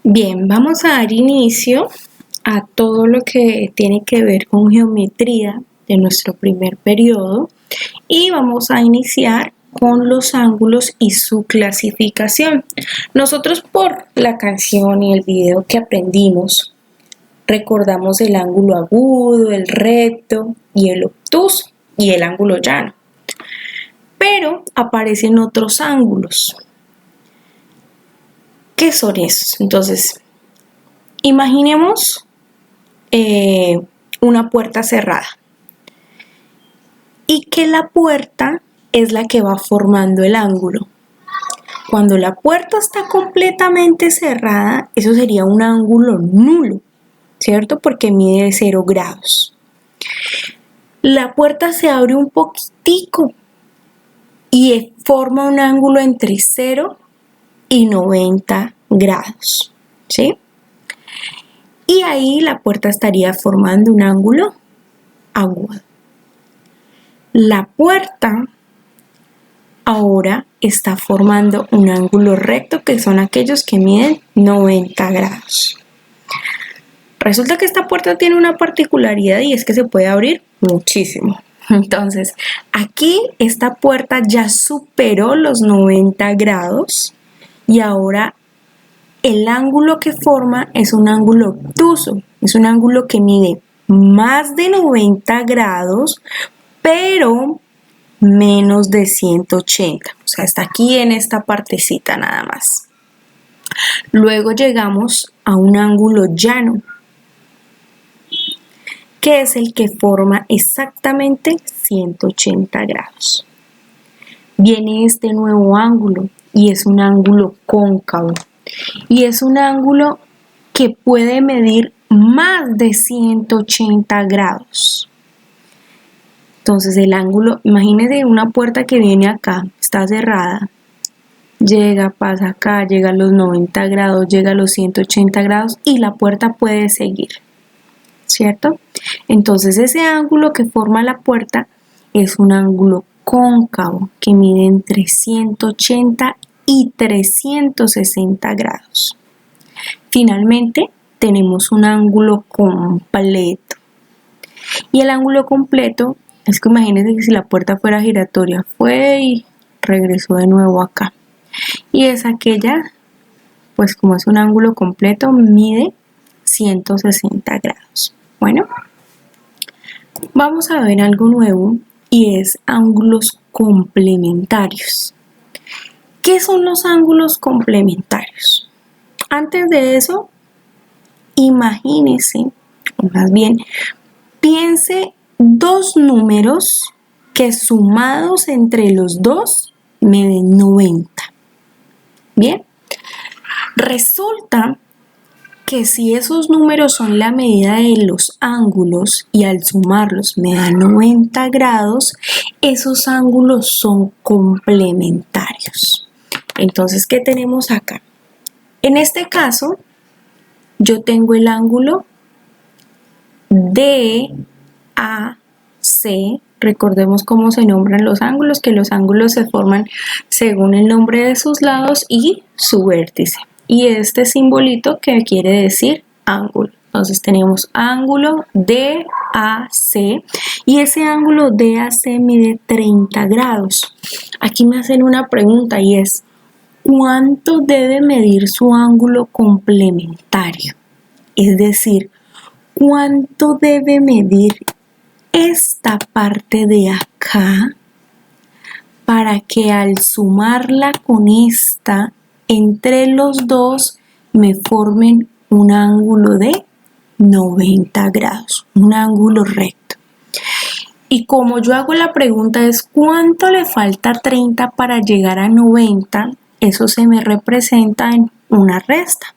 Bien, vamos a dar inicio a todo lo que tiene que ver con geometría de nuestro primer periodo y vamos a iniciar con los ángulos y su clasificación. Nosotros por la canción y el video que aprendimos recordamos el ángulo agudo, el recto y el obtuso y el ángulo llano. Pero aparecen otros ángulos. ¿Qué son esos? Entonces, imaginemos una puerta cerrada y que la puerta es la que va formando el ángulo. Cuando la puerta está completamente cerrada, eso sería un ángulo nulo, ¿cierto? Porque mide 0 grados. La puerta se abre un poquitico y forma un ángulo entre 0 y 90 grados, ¿sí? Y ahí la puerta estaría formando un ángulo agudo. La puerta ahora está formando un ángulo recto, que son aquellos que miden 90 grados. Resulta que esta puerta tiene una particularidad y es que se puede abrir muchísimo. Entonces, aquí esta puerta ya superó los 90 grados y ahora el ángulo que forma es un ángulo obtuso, es un ángulo que mide más de 90 grados, pero menos de 180, o sea, está aquí en esta partecita nada más. Luego llegamos a un ángulo llano, que es el que forma exactamente 180 grados. Viene este nuevo ángulo y es un ángulo cóncavo. Y es un ángulo que puede medir más de 180 grados. Entonces el ángulo, imagínense una puerta que viene acá, está cerrada, llega, pasa acá, llega a los 90 grados, llega a los 180 grados y la puerta puede seguir, ¿cierto? Entonces ese ángulo que forma la puerta es un ángulo cóncavo que mide entre 180 y 360 grados. Finalmente tenemos un ángulo completo. Y el ángulo completo es que imagínense que si la puerta fuera giratoria, fue y regresó de nuevo acá. Y es aquella, pues como es un ángulo completo, mide 160 grados. Bueno, vamos a ver algo nuevo y es ángulos complementarios. ¿Qué son los ángulos complementarios? Antes de eso, imagínese, o más bien, piense dos números que sumados entre los dos me den 90. Bien, resulta que si esos números son la medida de los ángulos y al sumarlos me dan 90 grados, esos ángulos son complementarios. Entonces, ¿qué tenemos acá? En este caso, yo tengo el ángulo DAC. Recordemos cómo se nombran los ángulos, que los ángulos se forman según el nombre de sus lados y su vértice. Y este simbolito que quiere decir ángulo. Entonces tenemos ángulo DAC y ese ángulo DAC mide 30 grados. Aquí me hacen una pregunta y es, ¿cuánto debe medir su ángulo complementario? Es decir, ¿cuánto debe medir esta parte de acá para que al sumarla con esta, entre los dos, me formen un ángulo de 90 grados, un ángulo recto? Y como yo hago la pregunta es ¿cuánto le falta 30 para llegar a 90? Eso se me representa en una resta.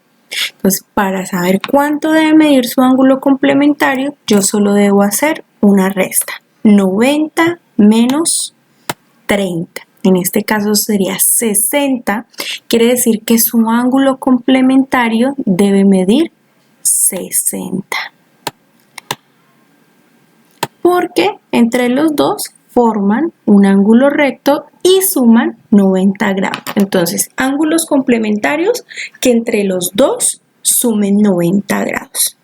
Entonces, para saber cuánto debe medir su ángulo complementario, yo solo debo hacer una resta. 90 menos 30. En este caso sería 60. Quiere decir que su ángulo complementario debe medir 60. Porque entre los dos forman un ángulo recto y suman 90 grados. Entonces, ángulos complementarios que entre los dos sumen 90 grados.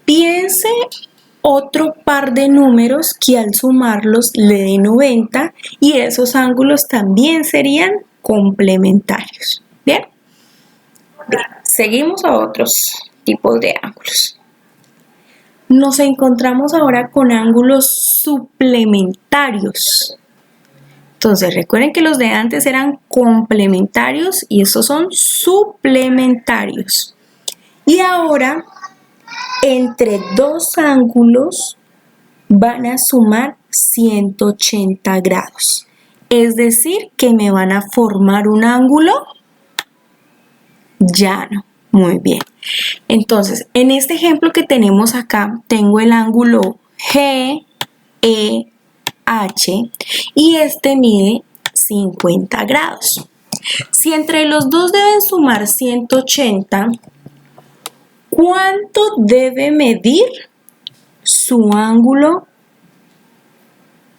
Piense otro par de números que al sumarlos le dé 90 y esos ángulos también serían complementarios. Bien, seguimos a otros tipos de ángulos. Nos encontramos ahora con ángulos suplementarios. Entonces recuerden que los de antes eran complementarios y estos son suplementarios. Y ahora entre dos ángulos van a sumar 180 grados. Es decir, que me van a formar un ángulo llano. Muy bien. Entonces, en este ejemplo que tenemos acá, tengo el ángulo GEH y este mide 50 grados. Si entre los dos deben sumar 180, ¿cuánto debe medir su ángulo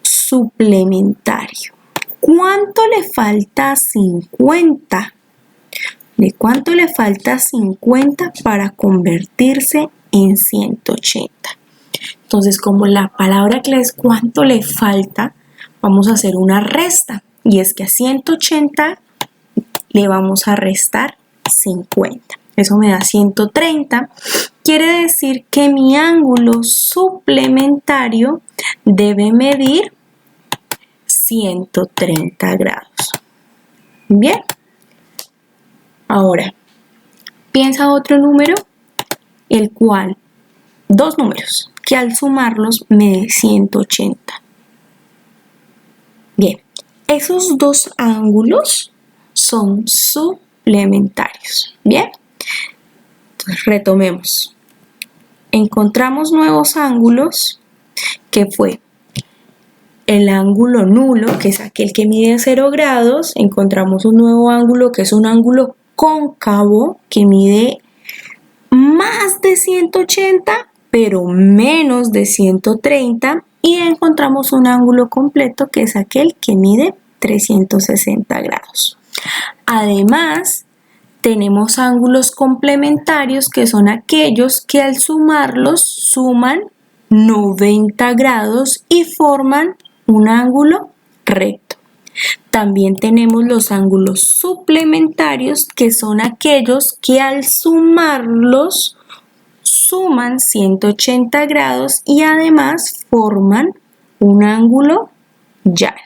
suplementario? ¿Cuánto le falta a 50? ¿De cuánto le falta a 50 para convertirse en 180? Entonces, como la palabra clave es cuánto le falta, vamos a hacer una resta. Y es que a 180 le vamos a restar 50. Eso me da 130. Quiere decir que mi ángulo suplementario debe medir 130 grados. Bien. Ahora, piensa otro número, el cual, dos números, que al sumarlos me dé 180. Bien, esos dos ángulos son suplementarios. Bien, entonces retomemos. Encontramos nuevos ángulos, que fue el ángulo nulo, que es aquel que mide 0 grados. Encontramos un nuevo ángulo, que es un ángulo cóncavo, que mide más de 180, pero menos de 130. Y encontramos un ángulo completo, que es aquel que mide 360 grados. Además, tenemos ángulos complementarios, que son aquellos que al sumarlos suman 90 grados y forman un ángulo recto. También tenemos los ángulos suplementarios, que son aquellos que al sumarlos suman 180 grados y además forman un ángulo llano.